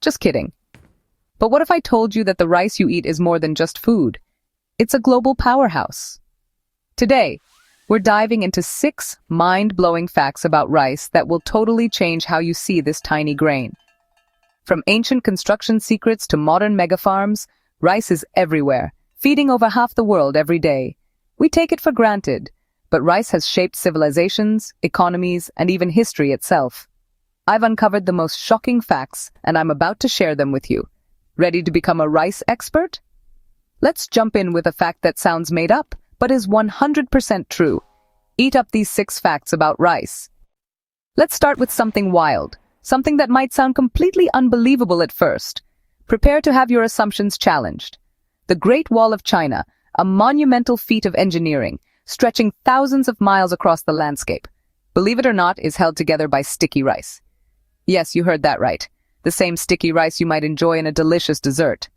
Just kidding. But what if I told you that the rice you eat is more than just food? It's a global powerhouse. Today, we're diving into 6 mind-blowing facts about rice that will totally change how you see this tiny grain. From ancient construction secrets to modern megafarms, rice is everywhere, feeding over half the world every day. We take it for granted, but rice has shaped civilizations, economies, and even history itself. I've uncovered the most shocking facts, and I'm about to share them with you. Ready to become a rice expert? Let's jump in with a fact that sounds made up, but is 100% true. Eat up these 6 facts about rice. Let's start with something wild, something that might sound completely unbelievable at first. Prepare to have your assumptions challenged. The Great Wall of China, a monumental feat of engineering, stretching thousands of miles across the landscape, believe it or not, is held together by sticky rice. Yes, you heard that right. The same sticky rice you might enjoy in a delicious dessert.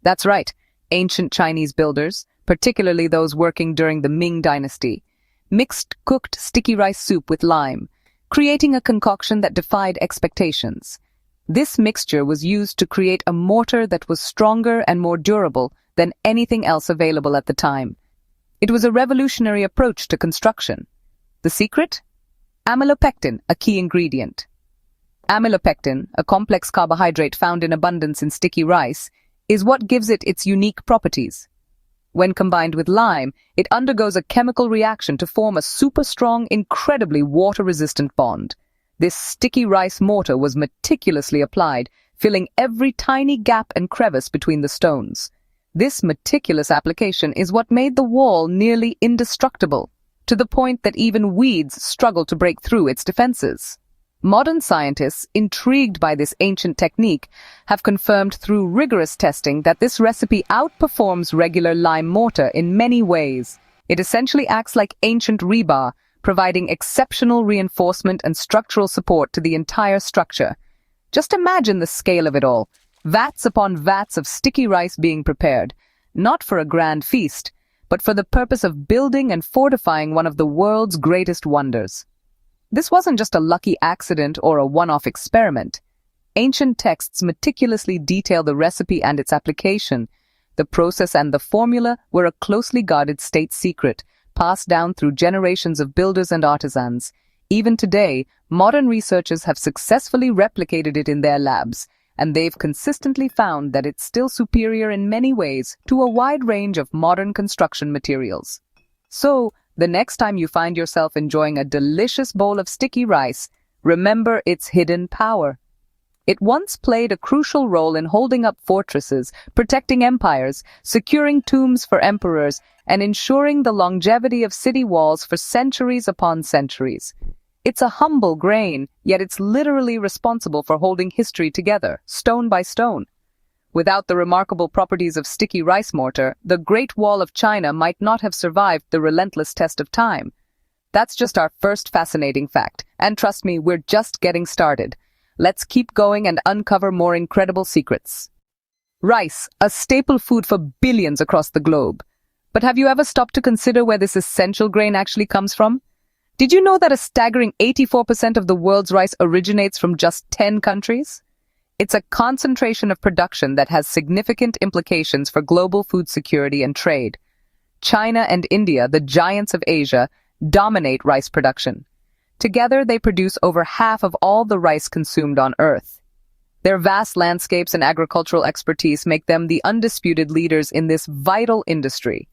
That's right. Ancient Chinese builders, particularly those working during the Ming Dynasty, mixed cooked sticky rice soup with lime, creating a concoction that defied expectations. This mixture was used to create a mortar that was stronger and more durable than anything else available at the time. It was a revolutionary approach to construction. The secret? Amylopectin, a key ingredient. Amylopectin, a complex carbohydrate found in abundance in sticky rice, is what gives it its unique properties. When combined with lime, it undergoes a chemical reaction to form a super strong, incredibly water-resistant bond. This sticky rice mortar was meticulously applied, filling every tiny gap and crevice between the stones. This meticulous application is what made the wall nearly indestructible, to the point that even weeds struggle to break through its defenses. Modern scientists, intrigued by this ancient technique, have confirmed through rigorous testing that this recipe outperforms regular lime mortar in many ways. It essentially acts like ancient rebar, providing exceptional reinforcement and structural support to the entire structure. Just imagine the scale of it all. Vats upon vats of sticky rice being prepared, not for a grand feast, but for the purpose of building and fortifying one of the world's greatest wonders. This wasn't just a lucky accident or a one-off experiment. Ancient texts meticulously detail the recipe and its application. The process and the formula were a closely guarded state secret, passed down through generations of builders and artisans. Even today, modern researchers have successfully replicated it in their labs, and they've consistently found that it's still superior in many ways to a wide range of modern construction materials. So, the next time you find yourself enjoying a delicious bowl of sticky rice, remember its hidden power. It once played a crucial role in holding up fortresses, protecting empires, securing tombs for emperors, and ensuring the longevity of city walls for centuries upon centuries. It's a humble grain, yet it's literally responsible for holding history together, stone by stone. Without the remarkable properties of sticky rice mortar, the Great Wall of China might not have survived the relentless test of time. That's just our first fascinating fact, and trust me, we're just getting started. Let's keep going and uncover more incredible secrets. Rice, a staple food for billions across the globe. But have you ever stopped to consider where this essential grain actually comes from? Did you know that a staggering 84% of the world's rice originates from just 10 countries? It's a concentration of production that has significant implications for global food security and trade. China and India, the giants of Asia, dominate rice production. Together, they produce over half of all the rice consumed on Earth. Their vast landscapes and agricultural expertise make them the undisputed leaders in this vital industry.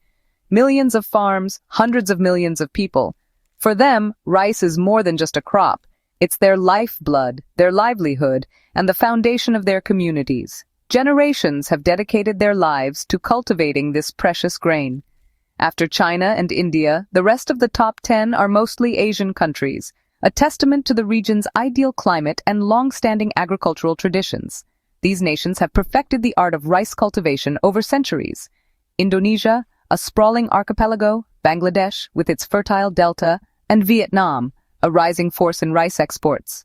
Millions of farms, hundreds of millions of people. For them, rice is more than just a crop. It's their lifeblood, their livelihood, and the foundation of their communities. Generations have dedicated their lives to cultivating this precious grain. After China and India, the rest of the top 10 are mostly Asian countries, a testament to the region's ideal climate and long-standing agricultural traditions. These nations have perfected the art of rice cultivation over centuries. Indonesia, a sprawling archipelago, Bangladesh, with its fertile delta, and Vietnam, a rising force in rice exports.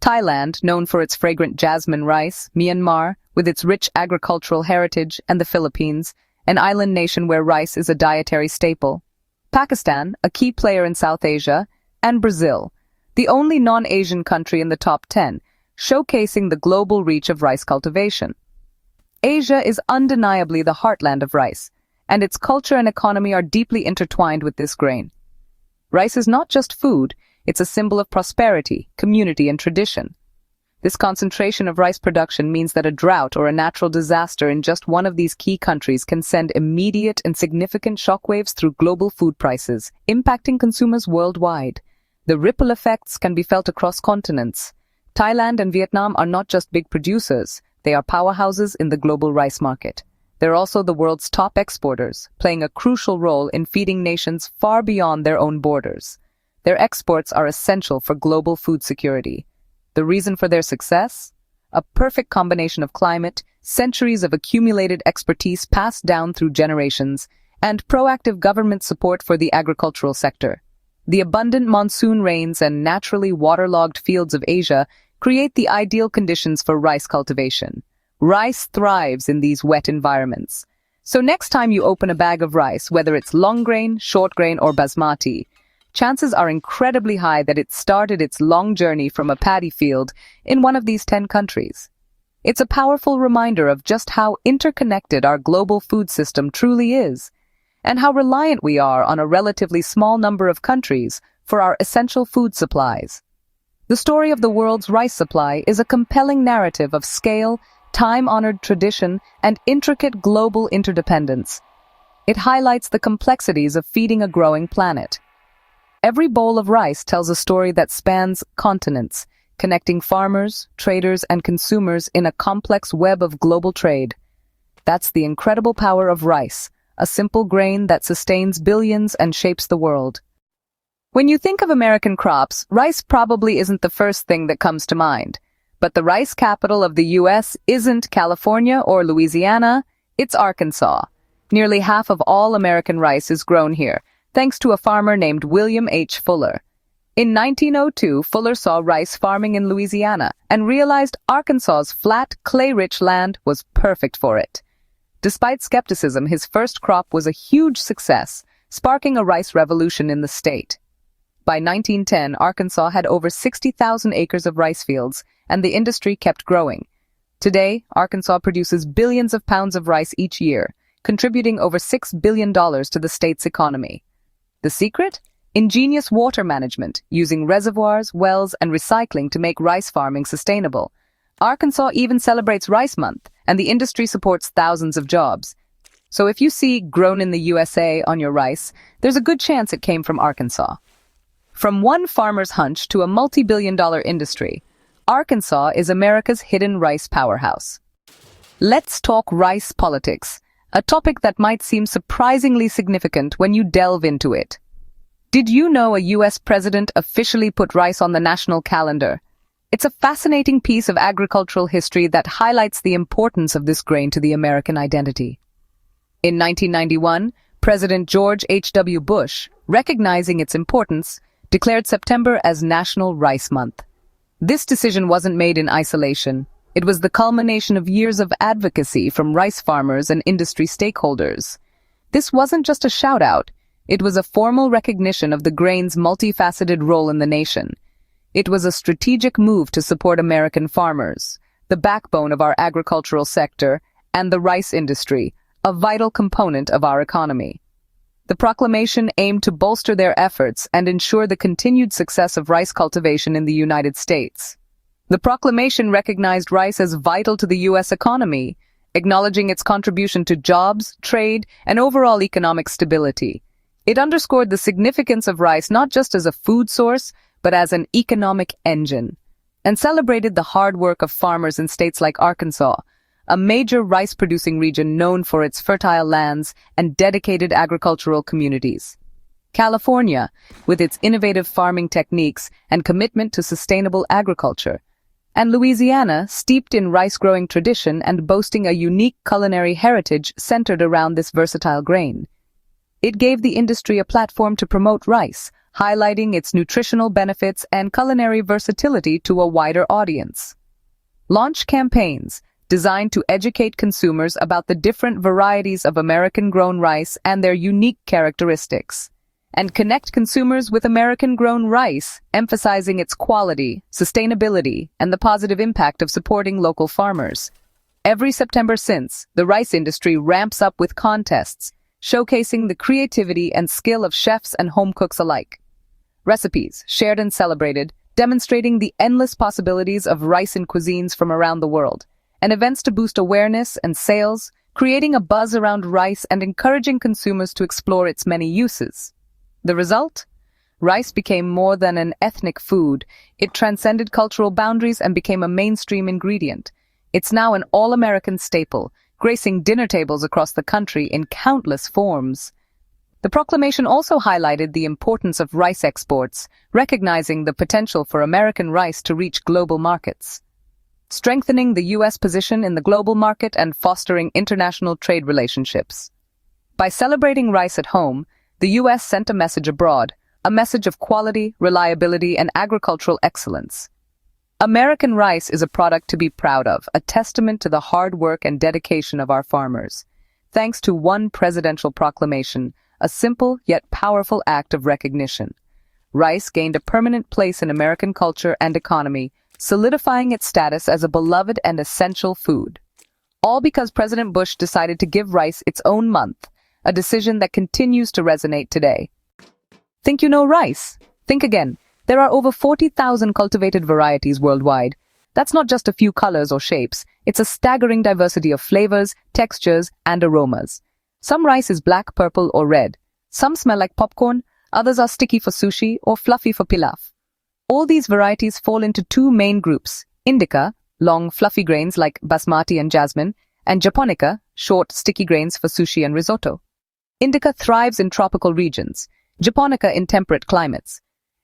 Thailand, known for its fragrant jasmine rice, Myanmar, with its rich agricultural heritage, and the Philippines, an island nation where rice is a dietary staple. Pakistan, a key player in South Asia, and Brazil, the only non-Asian country in the top 10, showcasing the global reach of rice cultivation. Asia is undeniably the heartland of rice, and its culture and economy are deeply intertwined with this grain. Rice is not just food, it's a symbol of prosperity, community, and tradition. This concentration of rice production means that a drought or a natural disaster in just one of these key countries can send immediate and significant shockwaves through global food prices, impacting consumers worldwide. The ripple effects can be felt across continents. Thailand and Vietnam are not just big producers, they are powerhouses in the global rice market. They're also the world's top exporters, playing a crucial role in feeding nations far beyond their own borders. Their exports are essential for global food security. The reason for their success? A perfect combination of climate, centuries of accumulated expertise passed down through generations, and proactive government support for the agricultural sector. The abundant monsoon rains and naturally waterlogged fields of Asia create the ideal conditions for rice cultivation. Rice thrives in these wet environments. So next time you open a bag of rice, whether it's long grain, short grain, or basmati, chances are incredibly high that it started its long journey from a paddy field in one of these 10 countries. It's a powerful reminder of just how interconnected our global food system truly is, and how reliant we are on a relatively small number of countries for our essential food supplies. The story of the world's rice supply is a compelling narrative of scale, time-honored tradition, and intricate global interdependence. It highlights the complexities of feeding a growing planet. Every bowl of rice tells a story that spans continents, connecting farmers, traders, and consumers in a complex web of global trade. That's the incredible power of rice, a simple grain that sustains billions and shapes the world. When you think of American crops, rice probably isn't the first thing that comes to mind. But the rice capital of the U.S. isn't California or Louisiana, it's Arkansas. Nearly half of all American rice is grown here, thanks to a farmer named William H. Fuller. In 1902, Fuller saw rice farming in Louisiana and realized Arkansas's flat, clay-rich land was perfect for it. Despite skepticism, his first crop was a huge success, sparking a rice revolution in the state. By 1910, Arkansas had over 60,000 acres of rice fields, and the industry kept growing. Today, Arkansas produces billions of pounds of rice each year, contributing over $6 billion to the state's economy. The secret? Ingenious water management, using reservoirs, wells, and recycling to make rice farming sustainable. Arkansas even celebrates Rice Month, and the industry supports thousands of jobs. So if you see "Grown in the USA" on your rice, there's a good chance it came from Arkansas. From one farmer's hunch to a multi-billion-dollar industry, Arkansas is America's hidden rice powerhouse. Let's talk rice politics, a topic that might seem surprisingly significant when you delve into it. Did you know a U.S. president officially put rice on the national calendar? It's a fascinating piece of agricultural history that highlights the importance of this grain to the American identity. In 1991, President George H.W. Bush, recognizing its importance, declared September as National Rice Month. This decision wasn't made in isolation. It was the culmination of years of advocacy from rice farmers and industry stakeholders. This wasn't just a shout-out. It was a formal recognition of the grain's multifaceted role in the nation. It was a strategic move to support American farmers, the backbone of our agricultural sector, and the rice industry, a vital component of our economy. The proclamation aimed to bolster their efforts and ensure the continued success of rice cultivation in the United States. The proclamation recognized rice as vital to the U.S. economy, acknowledging its contribution to jobs, trade, and overall economic stability. It underscored the significance of rice not just as a food source, but as an economic engine, and celebrated the hard work of farmers in states like Arkansas, a major rice-producing region known for its fertile lands and dedicated agricultural communities. California, with its innovative farming techniques and commitment to sustainable agriculture, and Louisiana, steeped in rice-growing tradition and boasting a unique culinary heritage centered around this versatile grain. It gave the industry a platform to promote rice, highlighting its nutritional benefits and culinary versatility to a wider audience. Launch campaigns designed to educate consumers about the different varieties of American-grown rice and their unique characteristics. and connect consumers with American-grown rice, emphasizing its quality, sustainability, and the positive impact of supporting local farmers. Every September since, the rice industry ramps up with contests, showcasing the creativity and skill of chefs and home cooks alike. Recipes, shared and celebrated, demonstrating the endless possibilities of rice in cuisines from around the world, and events to boost awareness and sales, creating a buzz around rice and encouraging consumers to explore its many uses. The result? Rice became more than an ethnic food. It transcended cultural boundaries and became a mainstream ingredient. It's now an all-American staple, gracing dinner tables across the country in countless forms. The proclamation also highlighted the importance of rice exports, recognizing the potential for American rice to reach global markets, strengthening the U.S. position in the global market and fostering international trade relationships. By celebrating rice at home, the U.S. sent a message abroad, a message of quality, reliability, and agricultural excellence. American rice is a product to be proud of, a testament to the hard work and dedication of our farmers. Thanks to one presidential proclamation, a simple yet powerful act of recognition, rice gained a permanent place in American culture and economy, solidifying its status as a beloved and essential food. All because President Bush decided to give rice its own month, a decision that continues to resonate today. Think you know rice? Think again. There are over 40,000 cultivated varieties worldwide. That's not just a few colors or shapes. It's a staggering diversity of flavors, textures, and aromas. Some rice is black, purple, or red. Some smell like popcorn, others are sticky for sushi or fluffy for pilaf. All these varieties fall into two main groups: indica, long, fluffy grains like basmati and jasmine, and japonica, short, sticky grains for sushi and risotto. Indica thrives in tropical regions, japonica in temperate climates.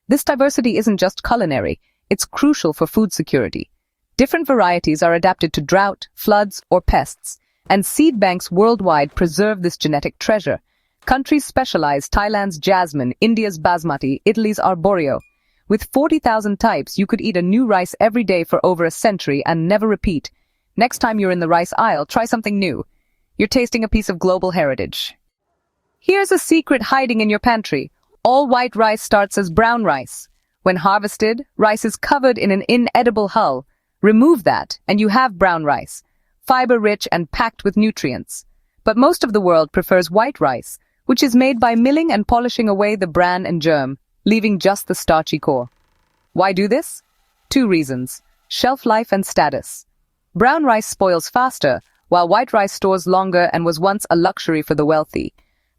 This diversity isn't just culinary, it's crucial for food security. Different varieties are adapted to drought, floods, or pests, and seed banks worldwide preserve this genetic treasure. Countries specialize: Thailand's jasmine, India's basmati, Italy's arborio. With 40,000 types, you could eat a new rice every day for over a century and never repeat. Next time you're in the rice aisle, try something new. You're tasting a piece of global heritage. Here's a secret hiding in your pantry. All white rice starts as brown rice. When harvested, rice is covered in an inedible hull. Remove that, and you have brown rice, fiber-rich and packed with nutrients. But most of the world prefers white rice, which is made by milling and polishing away the bran and germ, leaving just the starchy core. Why do this? Two reasons: shelf life and status. Brown rice spoils faster, while white rice stores longer and was once a luxury for the wealthy.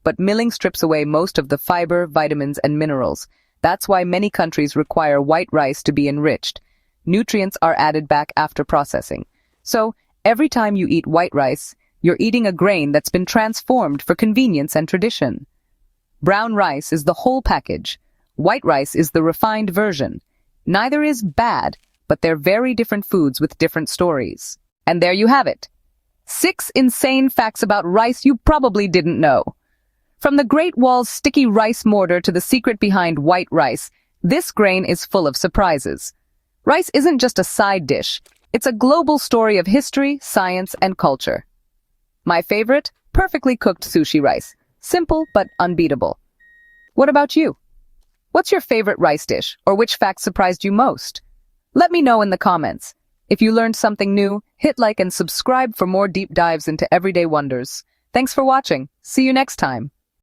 But milling strips away most of the fiber, vitamins, and minerals. That's why many countries require white rice to be enriched. Nutrients are added back after processing. So, every time you eat white rice, you're eating a grain that's been transformed for convenience and tradition. Brown rice is the whole package. White rice is the refined version. Neither is bad, but they're very different foods with different stories. And there you have it. 6 insane facts about rice you probably didn't know. From the Great Wall's sticky rice mortar to the secret behind white rice, this grain is full of surprises. Rice isn't just a side dish. It's a global story of history, science, and culture. My favorite? Perfectly cooked sushi rice. Simple but unbeatable. What about you? What's your favorite rice dish, or which fact surprised you most? Let me know in the comments. If you learned something new, hit like and subscribe for more deep dives into everyday wonders. Thanks for watching. See you next time.